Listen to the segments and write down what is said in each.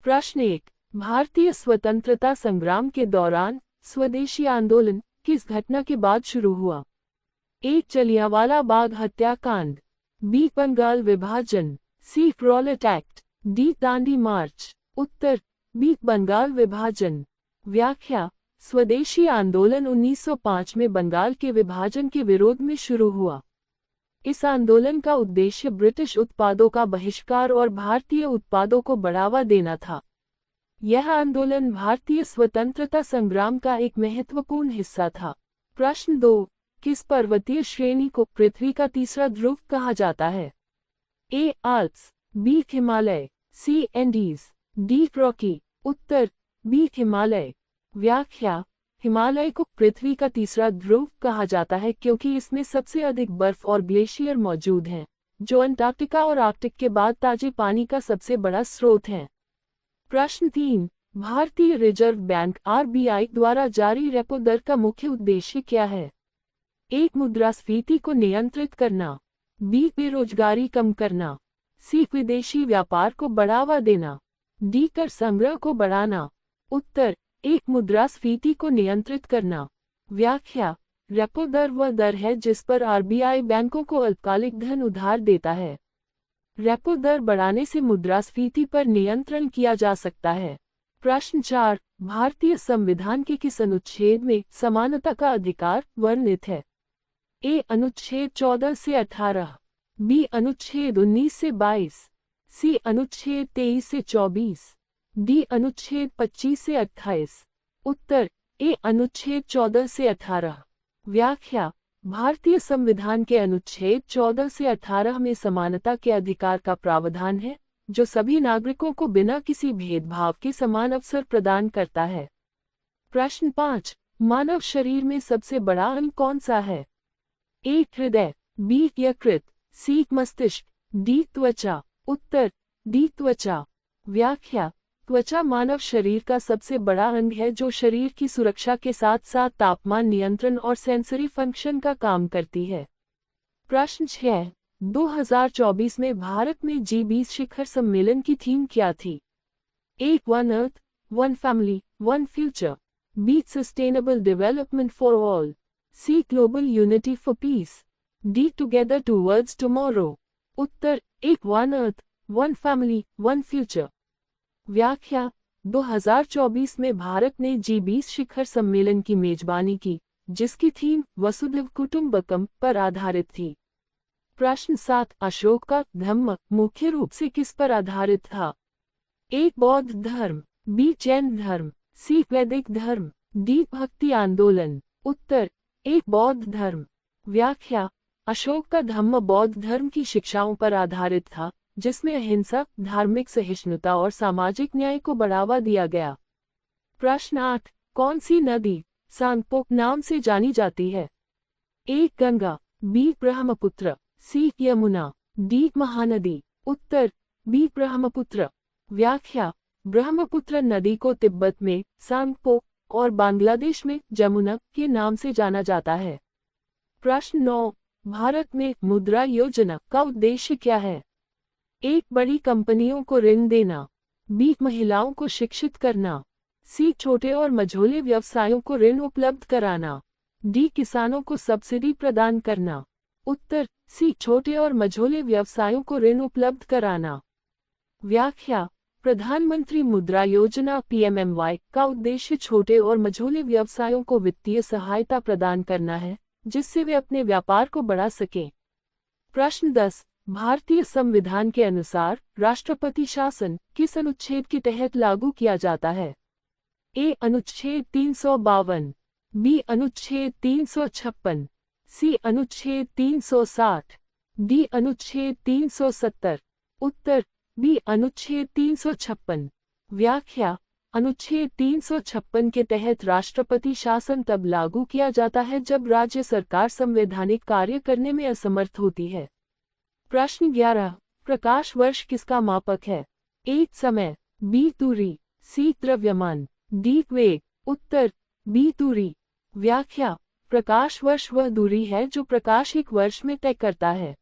प्रश्न 1। भारतीय स्वतंत्रता संग्राम के दौरान स्वदेशी आंदोलन किस घटना के बाद शुरू हुआ? ए. जलियांवाला बाग हत्याकांड, बी. बंगाल विभाजन, C. Rowlatt act, D. Dandi march. उत्तर बी. बंगाल विभाजन। व्याख्या: स्वदेशी आंदोलन 1905 में बंगाल के विभाजन के विरोध में शुरू हुआ। इस आंदोलन का उद्देश्य ब्रिटिश उत्पादों का बहिष्कार और भारतीय उत्पादों को बढ़ावा देना था। यह आंदोलन भारतीय स्वतंत्रता संग्राम का एक महत्वपूर्ण हिस्सा था। प्रश्न 2। किस पर्वतीय श्रेणी को पृथ्वी का तीसरा ध्रुव कहा जाता है? A. Alps, B. Himalaya, C. Andes, D. Rocky. उत्तर बी. हिमालय। व्याख्या: हिमालय को पृथ्वी का तीसरा ध्रुव कहा जाता है क्योंकि इसमें सबसे अधिक बर्फ और ग्लेशियर मौजूद हैं, जो अंटार्कटिका और आर्कटिक के बाद ताजे पानी का सबसे बड़ा स्रोत हैं। प्रश्न 3। भारतीय रिजर्व बैंक (आरबीआई) द्वारा जारी रेपो दर का मुख्य उद्देश्य क्या है? ए. मुद्रास्फीति को नियंत्रित करना, बी. बेरोजगारी कम करना, सी. विदेशी व्यापार को बढ़ावा देना, डी. कर संग्रह को बढ़ाना। उत्तर एक. मुद्रास्फीति को नियंत्रित करना। व्याख्या: रेपो दर वह दर है जिस पर आरबीआई बैंकों को अल्पकालिक धन उधार देता है। रेपो दर बढ़ाने से मुद्रास्फीति पर नियंत्रण किया जा सकता है। प्रश्न 4। भारतीय संविधान के किस अनुच्छेद में समानता का अधिकार वर्णित है? ए. अनुच्छेद 14 से 18, बी. अनुच्छेद 19 से 22, सी. अनुच्छेद 23 से 24, डी. अनुच्छेद 25 से 28। उत्तर ए. अनुच्छेद 14 से 18। व्याख्या: भारतीय संविधान के अनुच्छेद 14 से 18 में समानता के अधिकार का प्रावधान है, जो सभी नागरिकों को बिना किसी भेदभाव के समान अवसर प्रदान करता है। प्रश्न 5। मानव शरीर में सबसे बड़ा अंग कौन सा है? ए. हृदय, बी. यकृत, सी. मस्तिष्क, डी. त्वचा। उत्तर डी. त्वचा। व्याख्या: त्वचा मानव शरीर का सबसे बड़ा अंग है जो शरीर की सुरक्षा के साथ साथ तापमान नियंत्रण और सेंसरी फंक्शन का काम करती है। प्रश्न 6। 2024 में भारत में G20 शिखर सम्मेलन की थीम क्या थी? A. One earth, one family, one future, B. Sustainable development for all, C. Global unity for peace, D. Together towards tomorrow. उत्तर एक. One earth, one family, one future. व्याख्या: 2024 में भारत ने G20 शिखर सम्मेलन की मेजबानी की, जिसकी थीम वसुधैव कुटुंबकम पर आधारित थी। प्रश्न 7। अशोक का धम्म मुख्य रूप से किस पर आधारित था? ए. बौद्ध धर्म, बी. जैन धर्म, सी. वैदिक धर्म, डी. भक्ति आंदोलन। उत्तर ए. बौद्ध धर्म। व्याख्या: अशोक का धम्म बौद्ध धर्म की शिक्षाओं पर आधारित था, जिसमें अहिंसा, धार्मिक सहिष्णुता और सामाजिक न्याय को बढ़ावा दिया गया। प्रश्न 8। कौन सी नदी सांगपोक नाम से जानी जाती है? ए. गंगा, बी. ब्रह्मपुत्र, सी. यमुना, डी. महानदी। उत्तर बी. ब्रह्मपुत्र। व्याख्या: ब्रह्मपुत्र नदी को तिब्बत में सांगपोक और बांग्लादेश में जमुना के नाम से जाना जाता है। प्रश्न 9। भारत में मुद्रा योजना का उद्देश्य क्या है? एक. बड़ी कंपनियों को ऋण देना, बी. महिलाओं को शिक्षित करना, सी. छोटे और मझोले व्यवसायों को ऋण उपलब्ध कराना, डी. किसानों को सब्सिडी प्रदान करना। उत्तर सी. छोटे और मझोले व्यवसायों को ऋण उपलब्ध कराना। व्याख्या: प्रधानमंत्री मुद्रा योजना (PMMY) का उद्देश्य छोटे और मझोले व्यवसायों को वित्तीय सहायता प्रदान करना है, जिससे वे अपने व्यापार को बढ़ा सकें। प्रश्न 10। भारतीय संविधान के अनुसार राष्ट्रपति शासन किस अनुच्छेद के तहत लागू किया जाता है? ए. अनुच्छेद 352, बी. अनुच्छेद 356, सी. अनुच्छेद 360, डी. अनुच्छेद 370। उत्तर बी. अनुच्छेद 356। व्याख्या: अनुच्छेद 356 के तहत राष्ट्रपति शासन तब लागू किया जाता है जब राज्य सरकार संवैधानिक कार्य करने में असमर्थ होती है। प्रश्न 11। प्रकाश वर्ष किसका मापक है? ए. समय, बी. दूरी, सी. द्रव्यमान, डी. वेग। उत्तर बी. दूरी। व्याख्या: प्रकाश वर्ष वह दूरी है जो प्रकाश एक वर्ष में तय करता है।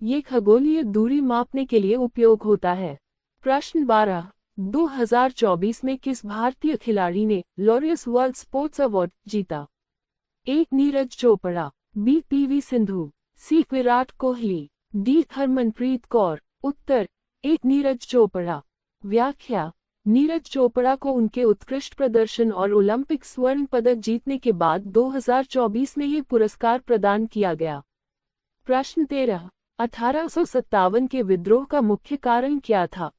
ये खगोलीय दूरी मापने के लिए उपयोग होता है। प्रश्न 12। 2024 में किस भारतीय खिलाड़ी ने लॉरियस वर्ल्ड स्पोर्ट्स अवार्ड जीता? ए. नीरज चोपड़ा, बी. पीवी सिंधु, सी. विराट कोहली, डी. हरमनप्रीत कौर। उत्तर ए. नीरज चोपड़ा। व्याख्या: नीरज चोपड़ा को उनके उत्कृष्ट प्रदर्शन और ओलंपिक स्वर्ण पदक जीतने के बाद 2024 में ये पुरस्कार प्रदान किया गया। प्रश्न 13, 1857 के विद्रोह का मुख्य कारण क्या था?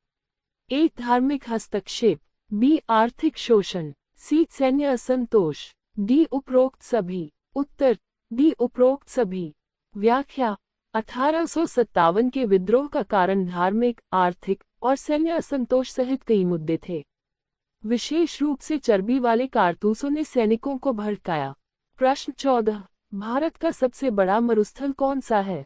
ए. धार्मिक हस्तक्षेप, बी. आर्थिक शोषण, सी. सैन्य असंतोष, डी. उपरोक्त सभी। उत्तर डी. उपरोक्त सभी। व्याख्या: 1857 के विद्रोह का कारण धार्मिक, आर्थिक और सैन्य असंतोष सहित कई मुद्दे थे। विशेष रूप से चर्बी वाले कारतूसों ने सैनिकों को भड़काया। प्रश्न 14, भारत का सबसे बड़ा मरुस्थल कौन सा है?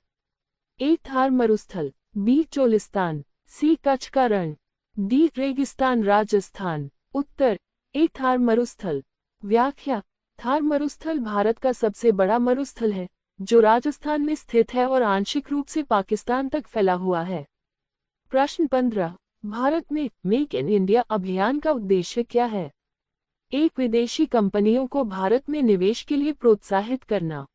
ए. थार मरुस्थल, बी. चोलिस्तान, सी. कच्छ का रण, डी. रेगिस्तान राजस्थान। उत्तर ए. थार मरुस्थल। व्याख्या: थार मरुस्थल भारत का सबसे बड़ा मरुस्थल है, जो राजस्थान में स्थित है और आंशिक रूप से पाकिस्तान तक फैला हुआ है। प्रश्न 15, भारत में मेक इन इंडिया अभियान का उद्देश्य क्या है? एक. विदेशी कंपनियों को भारत में निवेश के लिए प्रोत्साहित करना,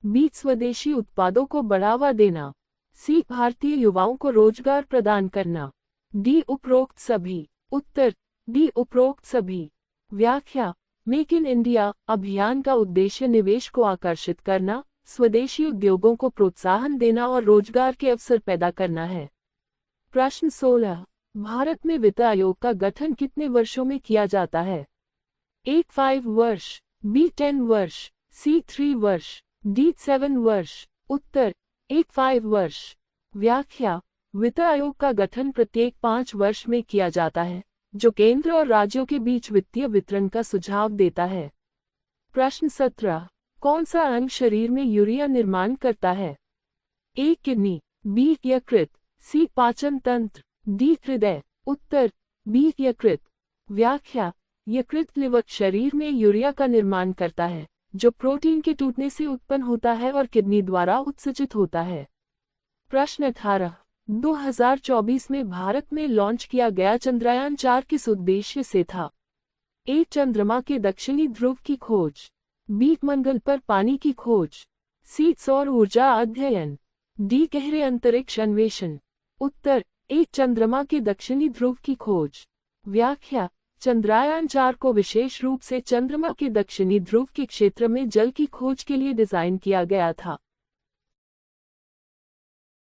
बी. स्वदेशी उत्पादों को बढ़ावा देना, सी. भारतीय युवाओं को रोजगार प्रदान करना, डी. उपरोक्त सभी। उत्तर डी. उपरोक्त सभी। व्याख्या: मेक इन इंडिया अभियान का उद्देश्य निवेश को आकर्षित करना, स्वदेशी उद्योगों को प्रोत्साहन देना और रोजगार के अवसर पैदा करना है। प्रश्न 16, भारत में वित्त आयोग का गठन कितने वर्षों में किया जाता है? ए. 5 वर्ष, बी. 10 वर्ष, सी. 3 वर्ष, डी. 7 वर्ष। उत्तर ए. 5 वर्ष। व्याख्या: वित्त आयोग का गठन प्रत्येक 5 वर्ष में किया जाता है, जो केंद्र और राज्यों के बीच वित्तीय वितरण का सुझाव देता है। प्रश्न 17, कौन सा अंग शरीर में यूरिया निर्माण करता है? ए. Kidney, B. यकृत, सी. पाचन तंत्र, डी. हृदय। उत्तर बी. यकृत। व्याख्या: यकृत लिवर शरीर में यूरिया का निर्माण करता है, जो प्रोटीन के टूटने से उत्पन्न होता है और किडनी द्वारा उत्सर्जित होता है। प्रश्न 18, 2024 में भारत में लॉन्च किया गया चंद्रयान 4 किस उद्देश्य से था? ए. चंद्रमा के दक्षिणी ध्रुव की खोज, बी. मंगल पर पानी की खोज, सी. सौर ऊर्जा अध्ययन, डी. गहरे अंतरिक्ष अन्वेषण। उत्तर ए. चंद्रमा के दक्षिणी ध्रुव की खोज। व्याख्या: चंद्रयान 4 को विशेष रूप से चंद्रमा के दक्षिणी ध्रुव के क्षेत्र में जल की खोज के लिए डिजाइन किया गया था।